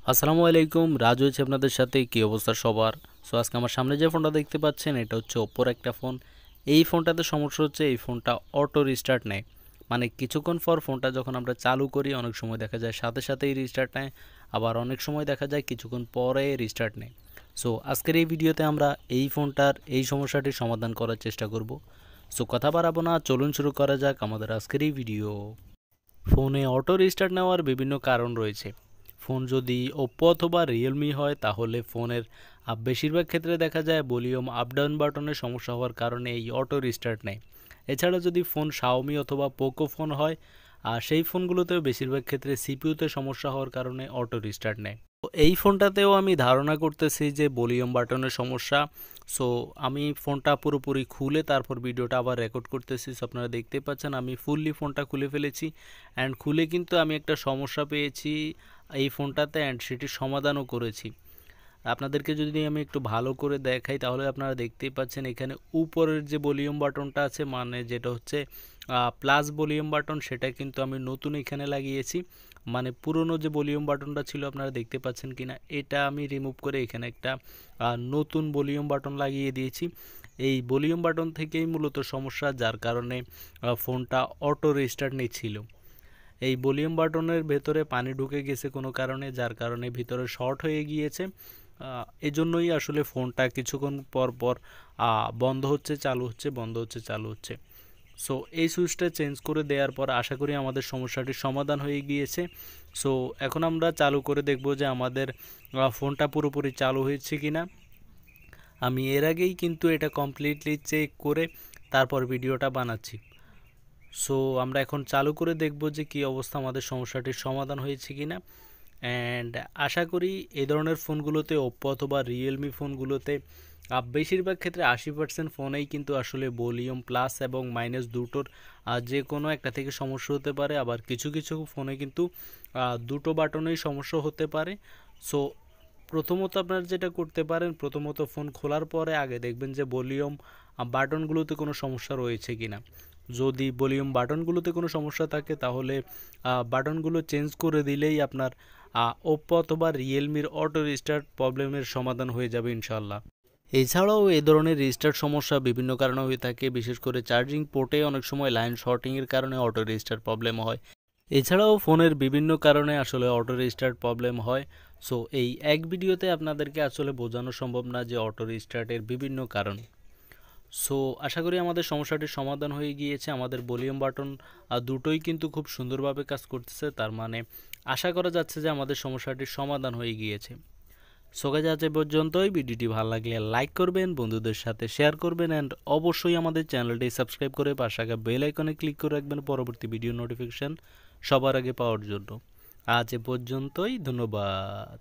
আসসালামু আলাইকুম, রাজু হচ্ছে আপনাদের সাথে। কি অবস্থা সবার? সো আজকে আমার সামনে যে ফোনটা দেখতে পাচ্ছেন এটা হচ্ছে ওপ্পোর একটা ফোন। এই ফোনটাতে সমস্যা হচ্ছে এই ফোনটা অটো রিস্টার্ট নেয়। মানে কিছুক্ষণ পর ফোনটা যখন আমরা চালু করি অনেক সময় দেখা যায় সাথে সাথেই রিস্টার্ট নেয়, আবার অনেক সময় দেখা যায় কিছুক্ষণ পরে রিস্টার্ট নেয়। সো আজকের এই ভিডিওতে আমরা এই ফোনটার এই সমস্যাটির সমাধান করার চেষ্টা করব। সো কথা বাড়াবো না, চলুন শুরু করা যাক আমাদের আজকের এই ভিডিও। ফোনে অটো রিস্টার্ট নেওয়ার বিভিন্ন কারণ রয়েছে। ফোন যদি ওপ্পো অথবা রিয়েলমি হয় তাহলে ফোনের বেশিরভাগ ক্ষেত্রে দেখা যায় ভলিউম আপ ডাউন বাটনের সমস্যা হওয়ার কারণে এই অটো রিস্টার্ট নেয়। এছাড়া যদি ফোন শাওমি অথবা পোকো ফোন হয় সেই ফোনগুলোতেও বেশিরভাগ ক্ষেত্রে সিপিইউতে সমস্যা হওয়ার কারণে অটো রিস্টার্ট নেয়। তো এই ফোনটাতেও আমি ধারণা করতেছি যে ভলিউম বাটনের সমস্যা। সো আমি ফোনটা পুরোপুরি খুলে তারপর ভিডিওটা আবার রেকর্ড করতেছি। সো আপনারা দেখতেই পাচ্ছেন আমি ফুললি ফোনটা খুলে ফেলেছি অ্যান্ড খুলে কিন্তু আমি একটা সমস্যা পেয়েছি এই ফোনটাতে অ্যান্ড সেটির সমাধানও করেছি। আপনাদেরকে যদি আমি একটু ভালো করে দেখাই তাহলে আপনারা দেখতেই পাচ্ছেন এখানে উপরের যে ভলিউম বাটনটা আছে, মানে যেটা হচ্ছে প্লাস ভলিউম বাটন, সেটা কিন্তু আমি নতুন এখানে লাগিয়েছি। মানে পুরনো যে ভলিউম বাটনটা ছিল আপনারা দেখতে পাচ্ছেন কিনা, এটা আমি রিমুভ করে এখানে একটা নতুন ভলিউম বাটন লাগিয়ে দিয়েছি। এই ভলিউম বাটন থেকেই মূলত সমস্যা, যার কারণে ফোনটা অটো রিস্টার্ট নিচ্ছিল। এই ভলিউম বাটনের ভেতরে পানি ঢুকে গেছে কোনো কারণে, যার কারণে ভিতরে শর্ট হয়ে গিয়েছে। এজন্যই আসলে ফোনটা কিছুক্ষণ পর পর বন্ধ হচ্ছে চালু হচ্ছে, বন্ধ হচ্ছে চালু হচ্ছে। সো এই সুইচটা চেঞ্জ করে দেওয়ার পর আশা করি আমাদের সমস্যাটির সমাধান হয়ে গিয়েছে। সো এখন আমরা চালু করে দেখব যে আমাদের ফোনটা পুরোপুরি চালু হয়েছে কিনা। আমি এর আগেই কিন্তু এটা কমপ্লিটলি চেক করে তারপর ভিডিওটা বানাচ্ছি। সো আমরা এখন চালু করে দেখব যে কী অবস্থা, আমাদের সমস্যাটির সমাধান হয়েছে কিনা। অ্যান্ড আশা করি এই ধরনের ফোনগুলোতে ওপ্পো অথবা রিয়েলমি ফোনগুলোতে বেশিরভাগ ক্ষেত্রে 80% ফোনেই কিন্তু আসলে ভলিউম প্লাস এবং মাইনাস দুটোর যে কোনো একটা থেকে সমস্যা হতে পারে। আবার কিছু কিছু ফোনে কিন্তু দুটো বাটনেই সমস্যা হতে পারে। সো প্রথমত আপনারা যেটা করতে পারেন, প্রথমত ফোন খোলার পরে আগে দেখবেন যে ভলিউম বাটনগুলোতে কোনো সমস্যা রয়েছে কিনা। যদি ভলিউম বাটনগুলোতে কোনো সমস্যা থাকে তাহলে বাটনগুলো চেঞ্জ করে দিলেই আপনার ওপ্পো অথবা রিয়েলমির অটো রিস্টার্ট প্রবলেমের সমাধান হয়ে যাবে ইনশাল্লাহ। এছাড়াও এই ধরনের রিস্টার্ট সমস্যা বিভিন্ন কারণে হয়ে থাকে, বিশেষ করে চার্জিং পোর্টে অনেক সময় লাইন শর্টিংয়ের কারণে অটো রিস্টার্ট প্রবলেম হয়। এছাড়াও ফোনের বিভিন্ন কারণে আসলে অটো রিস্টার্ট প্রবলেম হয়। সো এই এক ভিডিওতে আপনাদেরকে আসলে বোঝানো সম্ভব না যে অটো রিস্টার্টের বিভিন্ন কারণ। সো আশা করি আমাদের সমস্যাটির সমাধান হয়ে গিয়েছে। আমাদের ভলিউম বাটন দুটোই কিন্তু খুব সুন্দরভাবে কাজ করতেছে, তার মানে আশা করা যাচ্ছে যে আমাদের সমস্যাটির সমাধান হয়ে গিয়েছে। সো গাইস, আজ এ পর্যন্তই। ভিডিওটি ভালো লাগলে লাইক করবেন, বন্ধুদের সাথে শেয়ার করবেন অ্যান্ড অবশ্যই আমাদের চ্যানেলটি সাবস্ক্রাইব করে পাশে থাকা বেল আইকনে ক্লিক করে রাখবেন পরবর্তী ভিডিও নোটিফিকেশন সবার আগে পাওয়ার জন্য। আজ এ পর্যন্তই, ধন্যবাদ।